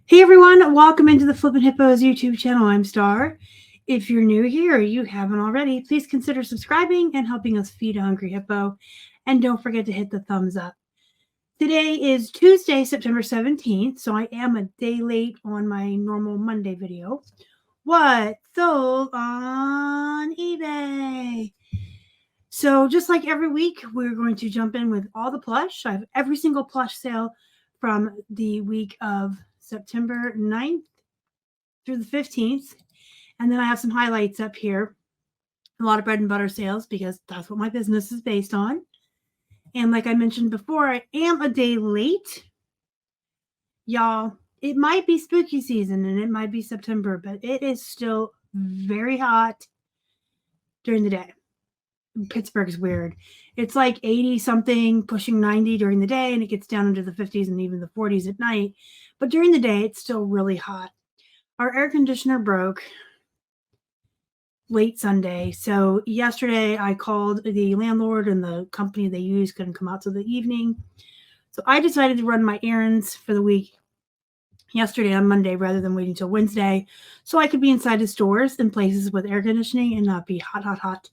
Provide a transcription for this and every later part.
Hey everyone, welcome into the Flippin' Hippos YouTube channel. I'm Star. If you're new here or you haven't already, please consider subscribing and helping us feed a hungry hippo. And don't forget to hit the thumbs up. Today is Tuesday, September 17th, so I am a day late on my normal Monday video. What sold on eBay? So just like every week, we're going to jump in with all the plush. I have every single plush sale from the week of September 9th through the 15th. And then I have some highlights up here. A lot of bread and butter sales because that's what my business is based on. And like I mentioned before, I am a day late. Y'all, it might be spooky season and it might be September, but it is still very hot during the day. Pittsburgh is weird. It's like 80 something, pushing 90 during the day, and it gets down into the 50s and even the 40s at night. But during the day, it's still really hot. Our air conditioner broke late Sunday. So yesterday I called the landlord and the company they use couldn't come out till the evening. So I decided to run my errands for the week yesterday on Monday rather than waiting till Wednesday so I could be inside the stores and places with air conditioning and not be hot.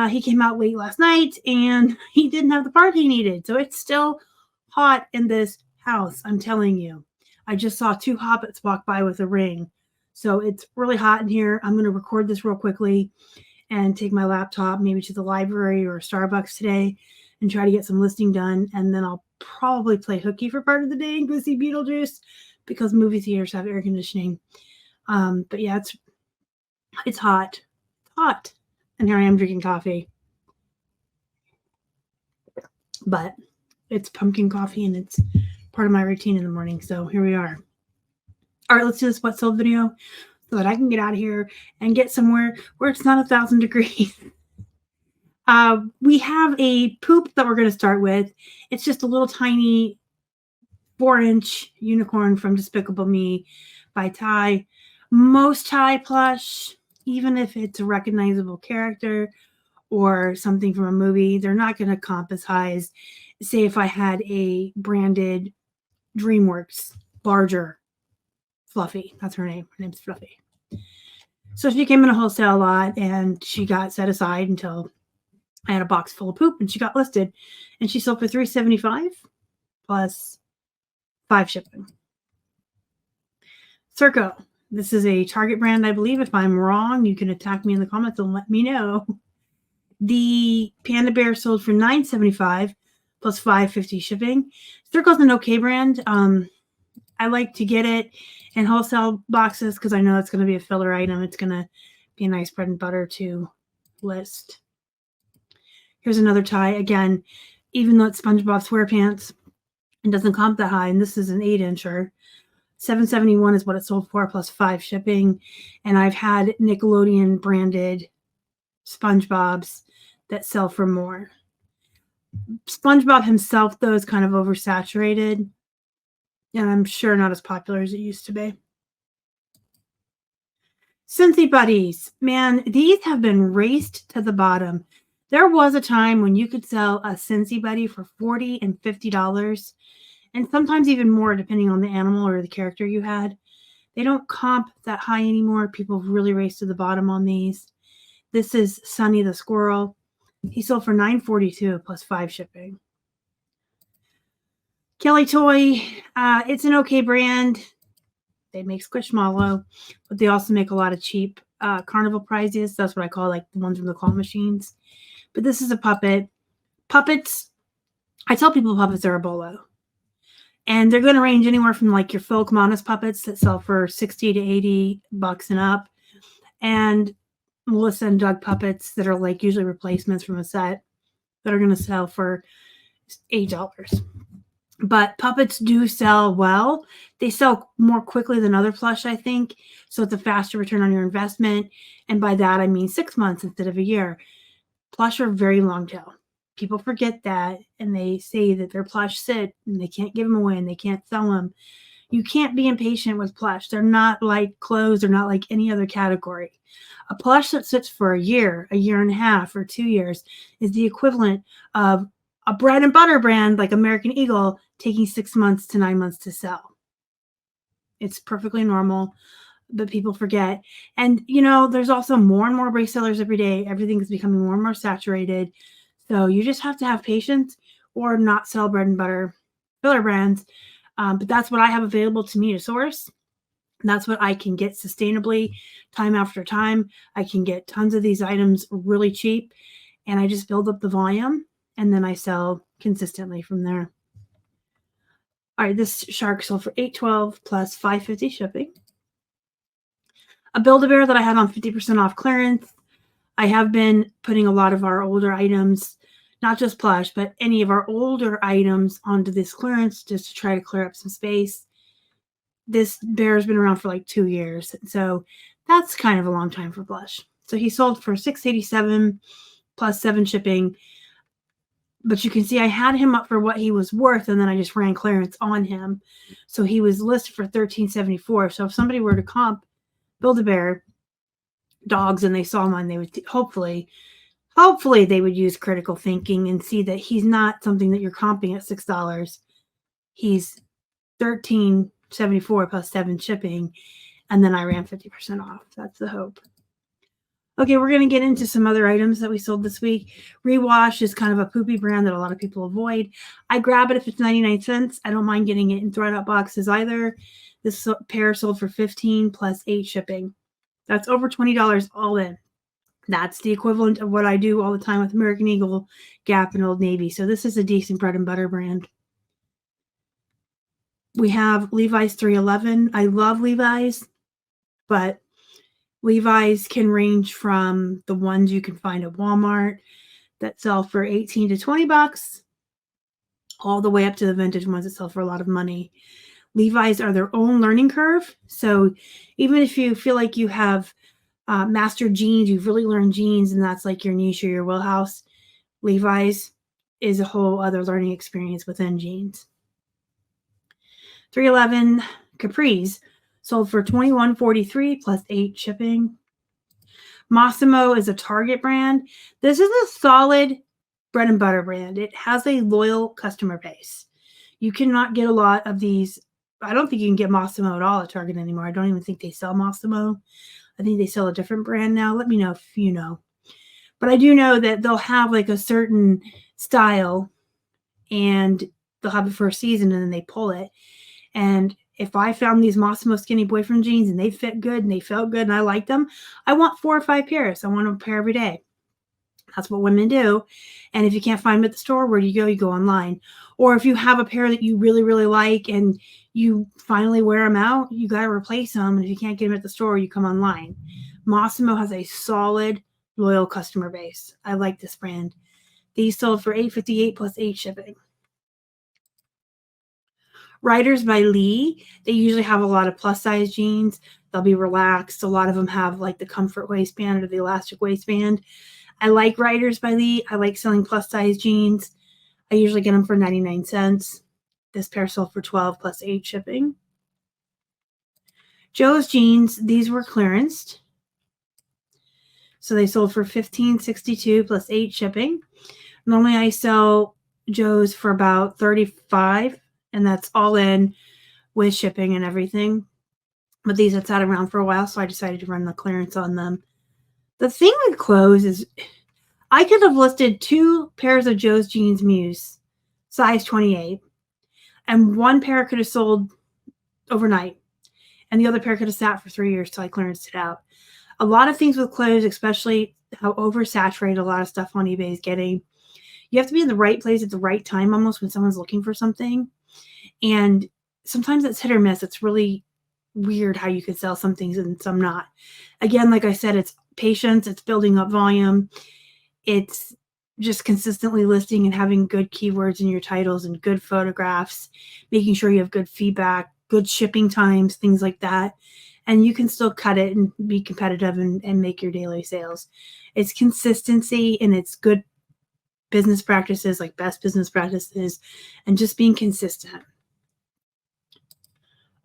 He came out late last night and he didn't have the part he needed. So it's still hot in this house, I'm telling you. I just saw two hobbits walk by with a ring. So it's really hot in here. I'm going to record this real quickly and take my laptop maybe to the library or Starbucks today and try to get some listing done. And then I'll probably play hooky for part of the day and go see Beetlejuice because movie theaters have air conditioning. But yeah, it's hot. It's hot. And here I am drinking coffee. But it's pumpkin coffee and it's part of my routine in the morning. So here we are. All right, let's do this what sold video so that I can get out of here and get somewhere where it's not 1,000 degrees. We have a poop that we're going to start with. It's just a little tiny 4-inch unicorn from Despicable Me by Ty. Most Ty plush, even if it's a recognizable character or something from a movie, they're not going to comp as high as, say, if I had a branded DreamWorks larger Fluffy. That's her name. Her name's Fluffy. So she came in a wholesale lot and she got set aside until I had a box full of poop and she got listed and she sold for $375 plus 5 shipping. Circo. This is a Target brand, I believe. If I'm wrong, you can attack me in the comments and let me know. The Panda Bear sold for $975 plus $5.50 shipping. Circo's an okay brand. I like to get it in wholesale boxes because I know it's going to be a filler item. It's going to be a nice bread and butter to list. Here's another tie. Again, even though it's SpongeBob SquarePants, it doesn't comp that high, and this is an 8-incher. $771 is what it sold for, plus 5 shipping. And I've had Nickelodeon branded SpongeBobs that sell for more. SpongeBob himself, though, is kind of oversaturated. And I'm sure not as popular as it used to be. Scentsy Buddies. Man, these have been raced to the bottom. There was a time when you could sell a Scentsy Buddy for $40 and $50, and sometimes even more depending on the animal or the character you had. They don't comp that high anymore. People have really raced to the bottom on these. This is Sunny the Squirrel. He sold for $9.42 plus 5 shipping. Kelly Toy, it's an okay brand. They make Squishmallow, but they also make a lot of cheap carnival prizes. That's what I call like the ones from the claw machines. But this is a puppet. Puppets, I tell people puppets are a bolo. And they're going to range anywhere from like your Phil Kamanis puppets that sell for $60 to $80 and up. And Melissa and Doug puppets that are like usually replacements from a set that are going to sell for $8. But puppets do sell well. They sell more quickly than other plush, I think. So it's a faster return on your investment. And by that, I mean 6 months instead of a year. Plush are very long tail. People forget that. And they say that their plush sit and they can't give them away and they can't sell them. You can't be impatient with plush. They're not like clothes. They're not like any other category. A plush that sits for a year and a half, or 2 years is the equivalent of a bread and butter brand like American Eagle taking 6 months to 9 months to sell. It's perfectly normal, but people forget. And, you know, there's also more and more resellers every day. Everything is becoming more and more saturated. So you just have to have patience or not sell bread and butter filler brands. But that's what I have available to me to source. And that's what I can get sustainably time after time. I can get tons of these items really cheap, and I just build up the volume, and then I sell consistently from there. All right, this shark sold for $8.12 plus $5.50 shipping. A Build-A-Bear that I had on 50% off clearance. I have been putting a lot of our older items, not just Plush, but any of our older items onto this clearance just to try to clear up some space. This bear has been around for like 2 years, so that's kind of a long time for Plush. So he sold for $6.87 plus 7 shipping. But you can see I had him up for what he was worth, and then I just ran clearance on him. So he was listed for $13.74. So if somebody were to comp Build-A-Bear dogs and they saw mine, they would hopefully they would use critical thinking and see that he's not something that you're comping at $6. He's $13.74 plus 7 shipping, and then I ran 50% off. That's the hope. Okay, we're going to get into some other items that we sold this week. Rewash is kind of a poopy brand that a lot of people avoid. I grab it if it's 99 cents. I don't mind getting it in throw-out boxes either. This pair sold for $15 plus 8 shipping. That's over $20 all in. That's the equivalent of what I do all the time with American Eagle, Gap, and Old Navy. So this is a decent bread and butter brand. We have Levi's 311. I love Levi's, but Levi's can range from the ones you can find at Walmart that sell for 18 to 20 bucks all the way up to the vintage ones that sell for a lot of money. Levi's are their own learning curve. So even if you feel like you have mastered jeans, you've really learned jeans, and that's like your niche or your wheelhouse, Levi's is a whole other learning experience within jeans. 311 Capris sold for $21.43 plus 8 shipping. Massimo is a Target brand. This is a solid bread and butter brand. It has a loyal customer base. You cannot get a lot of these. I don't think you can get Massimo at all at Target anymore. I don't even think they sell Massimo. I think they sell a different brand now. Let me know if you know. But I do know that they'll have like a certain style, and they'll have it for a season, and then they pull it. And if I found these Massimo skinny boyfriend jeans and they fit good and they felt good and I liked them, I want 4 or 5 pairs. I want a pair every day. That's what women do. And if you can't find them at the store, where do you go? You go online. Or if you have a pair that you really, really like and you finally wear them out, you got to replace them. And if you can't get them at the store, you come online. Massimo has a solid, loyal customer base. I like this brand. These sold for $8.58 plus 8 shipping. Riders by Lee, they usually have a lot of plus size jeans. They'll be relaxed. A lot of them have like the comfort waistband or the elastic waistband. I like Riders by Lee. I like selling plus size jeans. I usually get them for 99 cents. This pair sold for $12 plus 8 shipping. Joe's jeans, these were clearanced. So they sold for $15.62 plus 8 shipping. Normally I sell Joe's for about $35, and that's all in with shipping and everything. But these had sat around for a while, so I decided to run the clearance on them. The thing with clothes is I could have listed 2 pairs of Joe's Jeans Muse, size 28, and one pair could have sold overnight, and the other pair could have sat for 3 years till I clearanced it out. A lot of things with clothes, especially how oversaturated a lot of stuff on eBay is getting, you have to be in the right place at the right time almost when someone's looking for something. And sometimes it's hit or miss. It's really weird how you can sell some things and some not. Again, like I said, it's patience. It's building up volume. It's just consistently listing and having good keywords in your titles and good photographs, making sure you have good feedback, good shipping times, things like that. And you can still cut it and be competitive and make your daily sales. It's consistency, and it's good business practices, like best business practices, and just being consistent.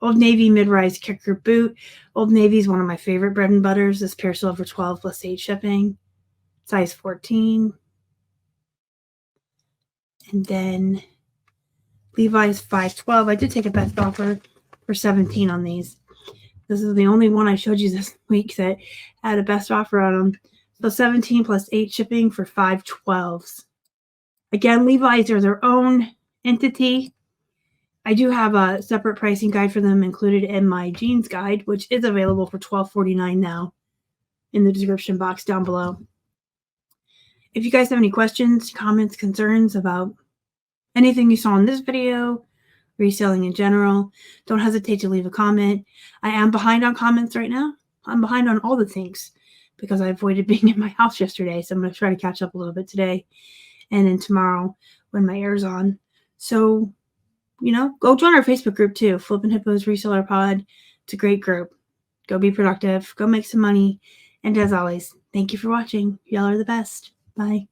Old Navy mid-rise kicker boot. Old Navy is one of my favorite bread and butters. This pair sold for $12 plus 8 shipping. Size 14. And then Levi's 512. I did take a best offer for $17 on these. This is the only one I showed you this week that had a best offer on them. So $17 plus $8 shipping for $5.12. Again, Levi's are their own entity. I do have a separate pricing guide for them included in my jeans guide, which is available for $12.49 now in the description box down below. If you guys have any questions, comments, concerns about anything you saw in this video, reselling in general, don't hesitate to leave a comment. I am behind on comments right now. I'm behind on all the things because I avoided being in my house yesterday. So I'm going to try to catch up a little bit today and then tomorrow when my air's on. So, go join our Facebook group too, Flippin' Hippos Reseller Pod. It's a great group. Go be productive. Go make some money. And as always, thank you for watching. Y'all are the best. Bye.